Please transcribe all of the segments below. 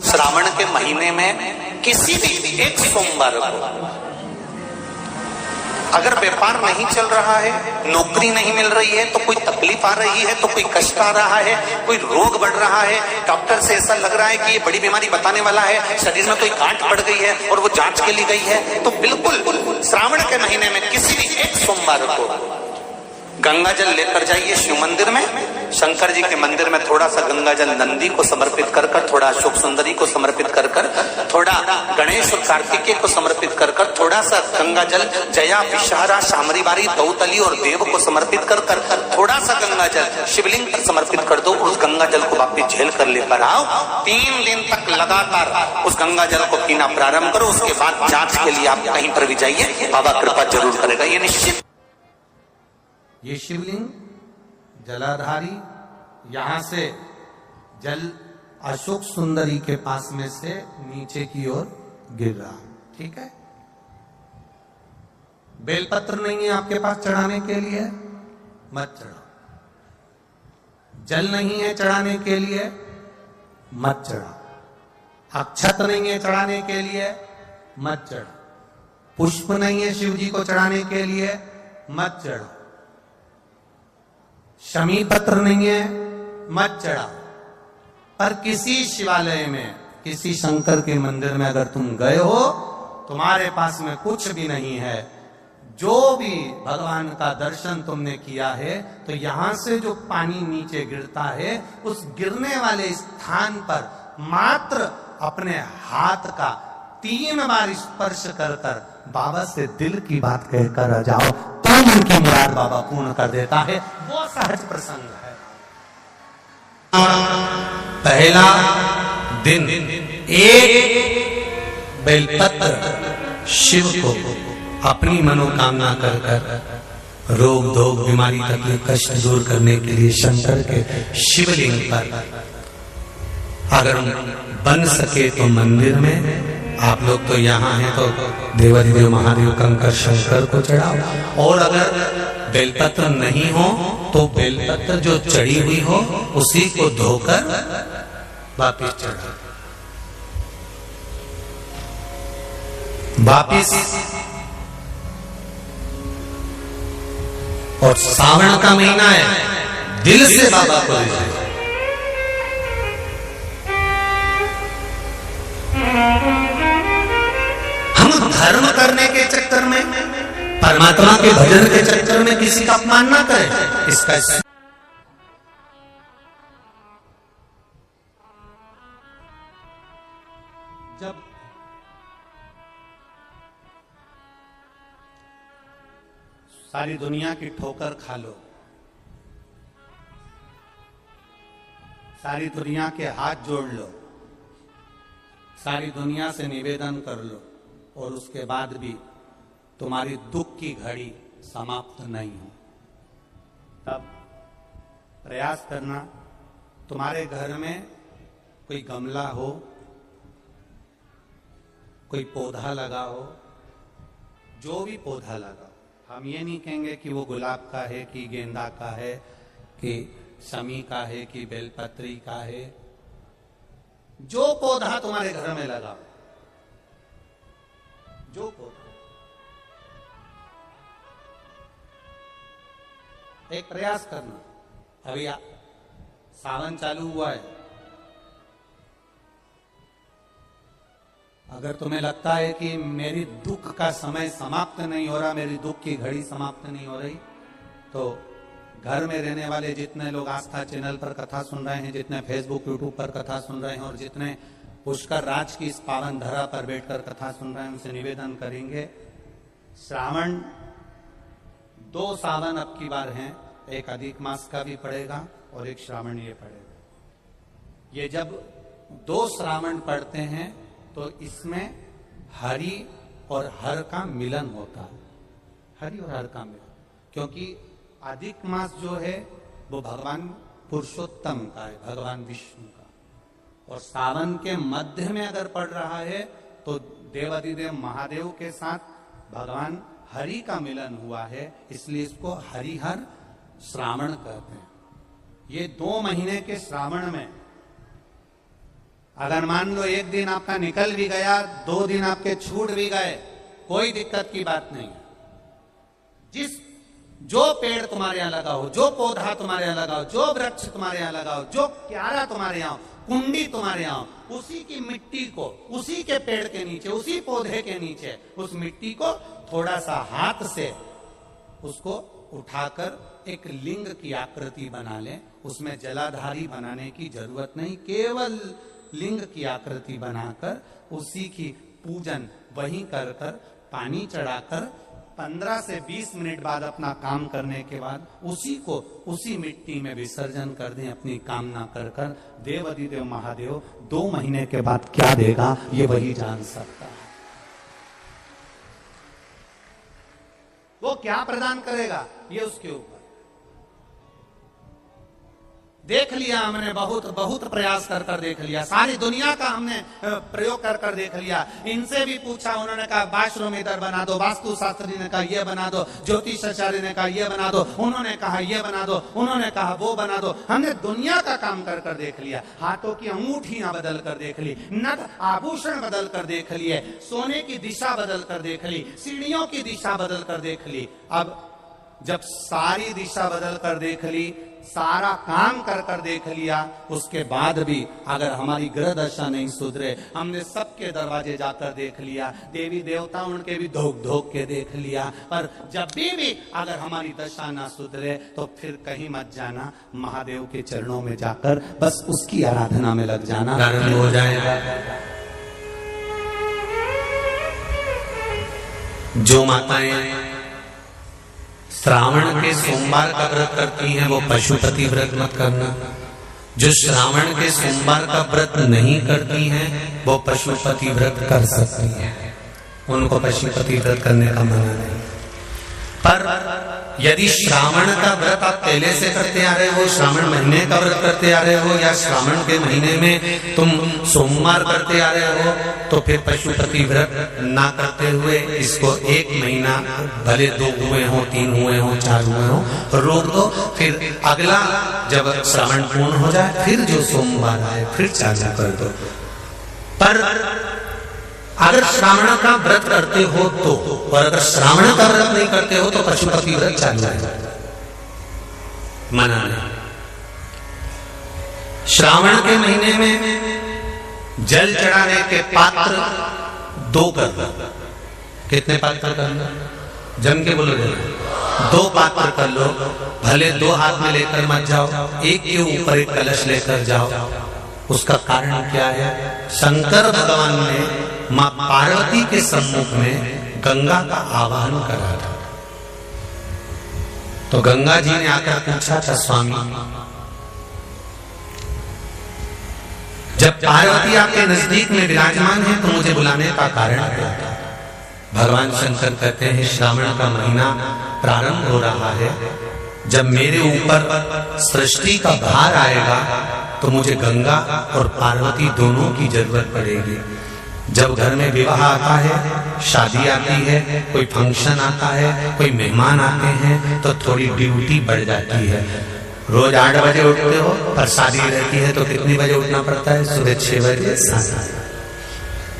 श्रावण के महीने में किसी भी एक सोमवार को अगर व्यापार नहीं चल रहा है, नौकरी नहीं मिल रही है, तो कोई तकलीफ आ रही है, तो कोई कष्ट आ रहा है, कोई रोग बढ़ रहा है, डॉक्टर से ऐसा लग रहा है कि ये बड़ी बीमारी बताने वाला है, शरीर में कोई गांठ बढ़ गई है और वो जांच के लिए गई है, तो बिल्कुल श्रावण के महीने में किसी भी एक सोमवार को गंगा जल लेकर जाइए शिव मंदिर में। शंकर जी के मंदिर में थोड़ा सा गंगा जल नंदी को समर्पित कर कर, थोड़ा अशोक सुंदरी को समर्पित कर कर, थोड़ा गणेश और कार्तिकेय को समर्पित कर कर, थोड़ा सा गंगा जल जया विषहारा शामरीबारी दौतली और देव को समर्पित कर कर, थोड़ा सा गंगा जल शिवलिंग पर समर्पित कर दो। उस गंगा जल को वापिस झेल कर लेकर आओ। 3 दिन तक लगातार उस गंगा जल को पीना प्रारंभ करो। उसके बाद जांच के लिए आप कहीं पर भी जाइए, बाबा कृपा जरूर करेगा, ये निश्चित। ये शिवलिंग जलाधारी यहां से जल अशोक सुंदरी के पास में से नीचे की ओर गिर रहा, ठीक है। बेलपत्र नहीं है आपके पास चढ़ाने के लिए, मत चढ़ाओ। जल नहीं है चढ़ाने के लिए, मत चढ़ाओ। अक्षत नहीं है चढ़ाने के लिए, मत चढ़ाओ। पुष्प नहीं है शिव जी को चढ़ाने के लिए, मत चढ़ाओ। शमी पत्र नहीं है, मत चढ़ाओ। पर किसी शिवालय में, किसी शंकर के मंदिर में अगर तुम गए हो, तुम्हारे पास में कुछ भी नहीं है, जो भी भगवान का दर्शन तुमने किया है, तो यहां से जो पानी नीचे गिरता है, उस गिरने वाले स्थान पर मात्र अपने हाथ का 3 बार स्पर्श कर कर बाबा से दिल की बात कहकर आ जाओ, तो उनकी मुराद बाबा पूर्ण कर देता है। वो सहज प्रसंग है। पहला दिन एक बेलपत्र शिव को अपनी मनोकामना कर कर रोग धोग बीमारी तकलीफ कष्ट दूर करने के लिए शंकर के शिवलिंग पर अगर बन सके तो मंदिर में, आप लोग तो यहाँ हैं तो देवाधिदेव महादेव कंकर शंकर को चढ़ाओ। और अगर बेलपत्र नहीं हो तो बेलपत्र जो चढ़ी हुई हो उसी को धोकर वापिस चढ़ाओ। वापिस और सावन का महीना है, दिल से बाबा को ले जाए। हम धर्म करने के चक्कर में, परमात्मा के भजन के चक्कर में किसी का अपमान ना करें। इसका जब सारी दुनिया की ठोकर खा लो, सारी दुनिया के हाथ जोड़ लो, सारी दुनिया से निवेदन कर लो, और उसके बाद भी तुम्हारी दुख की घड़ी समाप्त नहीं हो, तब प्रयास करना तुम्हारे घर में कोई गमला हो, कोई पौधा लगा हो, जो भी पौधा लगा। हम ये नहीं कहेंगे कि वो गुलाब का है कि गेंदा का है कि शमी का है कि बेलपत्री का है। जो पौधा तुम्हारे घर में लगा, जो पौधा, एक प्रयास करना। अभी सावन चालू हुआ है, अगर तुम्हें लगता है कि मेरी दुख का समय समाप्त नहीं हो रहा, मेरी दुख की घड़ी समाप्त नहीं हो रही, तो घर में रहने वाले जितने लोग आस्था चैनल पर कथा सुन रहे हैं, जितने फेसबुक यूट्यूब पर कथा सुन रहे हैं, और जितने पुष्कर राज की इस पावन धरा पर बैठकर कथा सुन रहे हैं, उनसे निवेदन करेंगे, श्रावण 2 सावन अब की बार हैं, एक अधिक मास का भी पड़ेगा और एक श्रावणीय पड़ेगा। ये जब 2 श्रावण पड़ते हैं तो इसमें हरि और हर का मिलन होता है, हरि और हर का मिलन, क्योंकि अधिक मास जो है वो भगवान पुरुषोत्तम का है, भगवान विष्णु का, और सावन के मध्य में अगर पड़ रहा है तो देवाधिदेव महादेव के साथ भगवान हरि का मिलन हुआ है, इसलिए इसको हरिहर श्रावण कहते हैं। ये 2 महीने के श्रावण में अगर मान लो एक दिन आपका निकल भी गया, 2 दिन आपके छूट भी गए, कोई दिक्कत की बात नहीं है। जो पेड़ तुम्हारे यहां लगाओ, जो पौधा तुम्हारे यहां लगाओ, जो वृक्ष तुम्हारे यहां लगाओ, जो क्यारा तुम्हारे यहां, कुंडी तुम्हारे यहां, उसी की मिट्टी को, उसी के पेड़ के नीचे, उसी पौधे के नीचे, उस मिट्टी को थोड़ा सा हाथ से उसको उठाकर एक लिंग की आकृति बना ले। उसमें जलाधारी बनाने की जरूरत नहीं, केवल लिंग की आकृति बनाकर उसी की पूजन वहीं कर पानी चढ़ाकर 15 से 20 मिनट बाद अपना काम करने के बाद उसी को उसी मिट्टी में विसर्जन कर दें, अपनी कामना कर देवाधिदेव महादेव 2 महीने के बाद क्या देगा ये वही जान सकता है। वो क्या प्रदान करेगा ये उसके ऊपर। देख लिया हमने, बहुत प्रयास कर देख लिया, सारी दुनिया का हमने प्रयोग कर देख लिया। इनसे भी पूछा, उन्होंने कहा वाशरूम इधर बना दो, वास्तु शास्त्री ने कहा ये बना दो, ज्योतिषाचार्य ने कहा ये बना दो, उन्होंने कहा ये बना दो, उन्होंने कहा वो बना दो। हमने दुनिया का काम कर देख लिया, हाथों की अंगूठियां बदल कर देख ली, नथ आभूषण बदल कर देख लिए, सोने की दिशा बदल कर देख ली, सीढ़ियों की दिशा बदल कर देख ली। अब जब सारी दिशा बदल कर देख ली, सारा काम कर देख लिया, उसके बाद भी अगर हमारी ग्रह दशा नहीं सुधरे, हमने सबके दरवाजे जाकर देख लिया, देवी देवता उनके भी धोक के देख लिया, पर जब भी अगर हमारी दशा ना सुधरे तो फिर कहीं मत जाना, महादेव के चरणों में जाकर बस उसकी आराधना में लग जाना, हो जाएगा। जो माताएं श्रावण के सोमवार का व्रत करती हैं वो पशुपति व्रत मत करना। जो श्रावण के सोमवार का व्रत नहीं करती हैं वो पशुपति व्रत कर सकती हैं, उनको पशुपति व्रत करने का मना नहीं। पर यदि श्रावण का व्रत आप पहले से करते आ रहे हो, श्रावण महीने का व्रत करते आ रहे हो, या श्रावण के महीने में तुम सोमवार करते आ रहे हो, तो फिर पशुपति व्रत ना करते हुए इसको 1 महीना, भले 2 हुए हो, 3 हुए हो, 4 हुए हो, रोक दो। फिर अगला जब श्रावण पूर्ण हो जाए फिर जो सोमवार आए फिर चालू कर दो। पर अगर श्रावण का व्रत करते हो तो, और अगर श्रावण का व्रत नहीं करते हो तो पशुपति व्रत चालू है, मना नहीं। श्रावण के महीने में जल चढ़ाने के पात्र 2 कर दो। कितने पात्र कर लो? जम के बोलो, 2 पात्र कर लो, भले 2 हाथ में लेकर मत जाओ, एक के ऊपर एक कलश लेकर जाओ। उसका कारण क्या है? शंकर भगवान ने मां पार्वती के सम्मुख में गंगा का आवाहन करा था, तो गंगा जी ने आकर पूछा था, स्वामी जब पार्वती आपके नजदीक में विराजमान है तो मुझे बुलाने का कारण क्या था? भगवान शंकर कहते हैं, श्रावण का महीना प्रारंभ हो रहा है, जब मेरे ऊपर सृष्टि का भार आएगा तो मुझे गंगा और पार्वती दोनों की जरूरत पड़ेगी। जब घर में विवाह आता है, शादी आती है, कोई फंक्शन आता है, कोई मेहमान आते हैं, तो थोड़ी ड्यूटी बढ़ जाती है। रोज 8 बजे उठते हो, पर शादी रहती है तो कितने बजे उठना पड़ता है? सुबह 6 बजे, 7 बजे।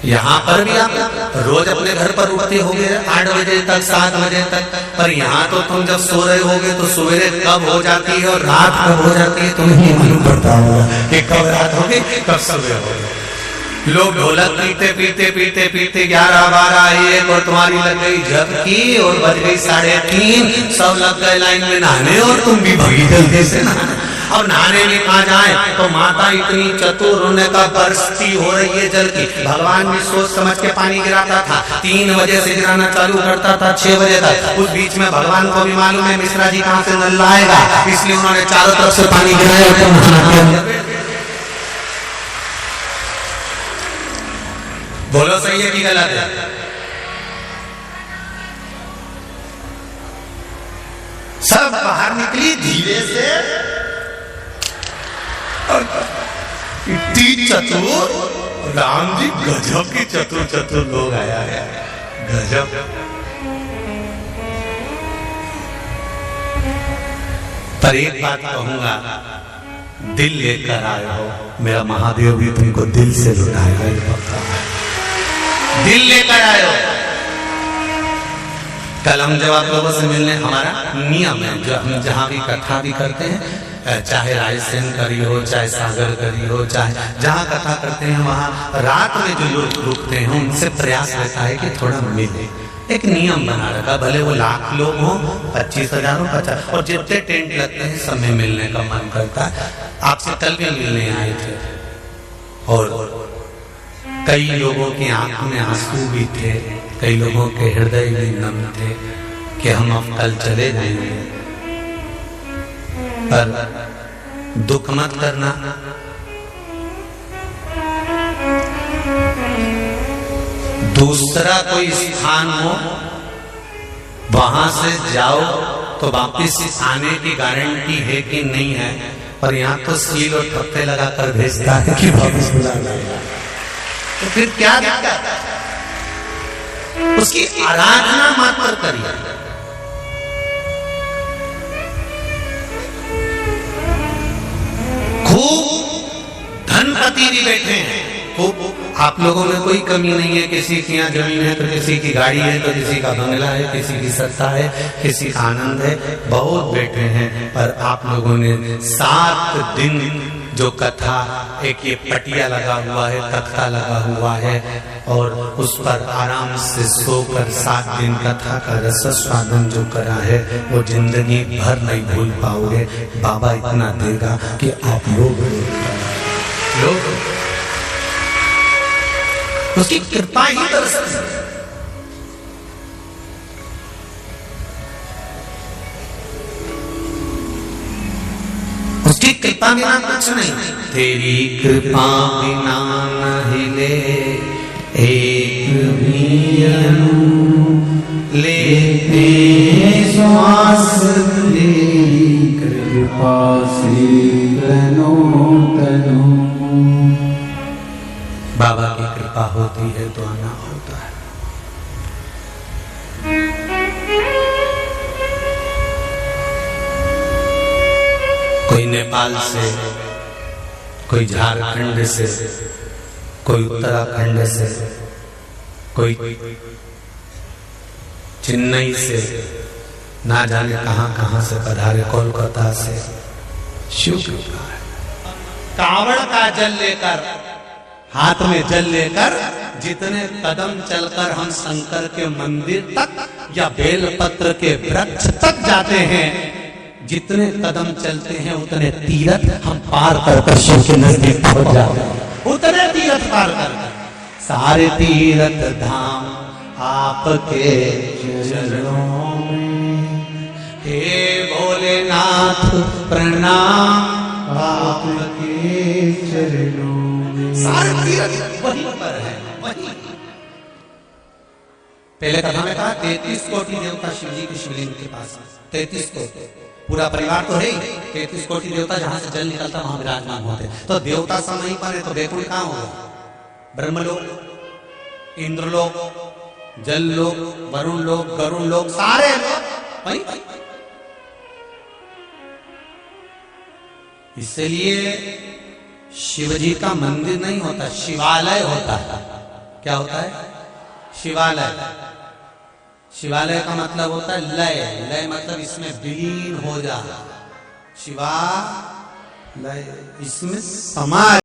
यहाँ पर भी आप रोज अपने घर पर उठते होगे 8 बजे तक, 7 बजे तक, पर यहाँ तो तुम जब सो रहे होगे तो सवेरे कब हो जाती है और रात कब हो जाती है तुम्हें नहीं मालूम पड़ता होगा कि कब रात होगी कब सुबह होगी। लोग ढोलक पीते पीते पीते पीते 11, 12, 1 और तुम्हारी लग गई झपकी और बज गई 3:30, सब लग गए लाइन में नहाने और तुम भी भगी जल्दी से नहाने। और नहाने में कहा जाए तो माता इतनी चतुर, उन्हें का बरसती हो रही है जल की। भगवान भी सोच समझ के पानी गिराता था, 3 बजे से गिराना चालू करता था 6 बजे तक। उस बीच में भगवान को भी मालूम है मिश्रा जी कहाँ से नल लाएगा, इसलिए उन्होंने चारों तरफ से पानी गिराया। बोलो सही है कि गलत है? सब बाहर निकली धीरे से, इतनी चतुर राम जी, गजब की चतुर लोग आया है, गजब। पर एक बात कहूंगा, दिल लेकर आए हो, मेरा महादेव भी तुमको दिल से लुटाएगा। दिल लेकर आए हो। कल हम जब आप लोगों से मिलने, हमारा नियम है जो हम जहाँ भी कथा भी करते हैं, चाहे रायसेन करी हो, चाहे सागर करी हो, चाहे जहाँ कथा करते हैं वहाँ रात में जो लोग रुकते हैं उनसे प्रयास रहता है कि थोड़ा मिले। एक नियम बना रखा, भले वो 1,00,000 लोग हो, 25,000 हो, 50, और जितने टेंट लगते हैं सब में मिलने का मन करता है। आपसे कल भी मिलने आए थे और कई लोगों की आंख में आंसू भी थे, कई लोगों के हृदय भी नम थे कि हम अब कल चले जाएंगे, पर दुख मत करना। दूसरा कोई स्थान हो वहां से जाओ तो वापिस आने की गारंटी है कि नहीं है, पर यहाँ तो सील और ठप्पे लगाकर भेजता है कि वापिस बुला लाएगा। तो फिर क्या दिक्कत? उसकी आराधना मात्र करिए। खूब धनपति भी बैठे हैं, खूब। आप लोगों में कोई कमी नहीं है, किसी की यहाँ जमीन है तो किसी की गाड़ी है तो किसी का बंगला है, किसी की सत्ता है, किसी का आनंद है, बहुत बैठे हैं। पर आप लोगों ने 7 दिन जो कथा, एक ये पटिया लगा हुआ है, तख्ता लगा हुआ है और उस पर आराम से सोकर 7 दिन कथा का रस स्वादन जो करा है वो जिंदगी भर नहीं भूल पाओगे। बाबा इतना देगा कि आप लोग उसकी कृपा ही दरअसल। उसकी कृपा बिना कुछ नहीं। तेरी कृपा बिना न हिले एक भी अणु, लेते श्वास तेरी कृपा से तनो तनो। बाबा की कृपा होती है तो आना होता है। कोई नेपाल से, कोई झारखंड से, कोई उत्तराखंड से, कोई चेन्नई से, ना जाने कहां कहां से पधारे, कोलकाता से। शिव कृपा है। कावड़ का जल लेकर, हाथ में जल लेकर जितने कदम चलकर हम शंकर के मंदिर तक या बेलपत्र के वृक्ष तक जाते हैं, जितने कदम चलते हैं उतने तीर्थ हम पार कर शिव के नजदीक पहुंच जाते हैं। उतने तीर्थ पार कर, सारे तीर्थ धाम आपके चरणों में, हे भोलेनाथ प्रणाम आपके चरणों में। सारे तीर्थ वहीं पर है, वहीं। पहले कथा में कहा 33 कोटि देवता शिव जी के शिवलिंग के पास। 33 कोटि, पूरा परिवार तो है ही। 33 कोटि देवता जहां से जल निकलता वहां विराजमान होते। तो देवता सब वहीं पर है, तो वैकुंठ कहां होगा? ब्रह्मलोक, इंद्रलोक, जल लोक, वरुण लोक, गरुण लोक, सारे वहीं। इसलिए शिवजी का मंदिर नहीं होता, शिवालय होता है। क्या होता है? शिवालय। शिवालय का मतलब होता है लय। लय मतलब इसमें विलीन हो जा। शिवालय, इसमें समा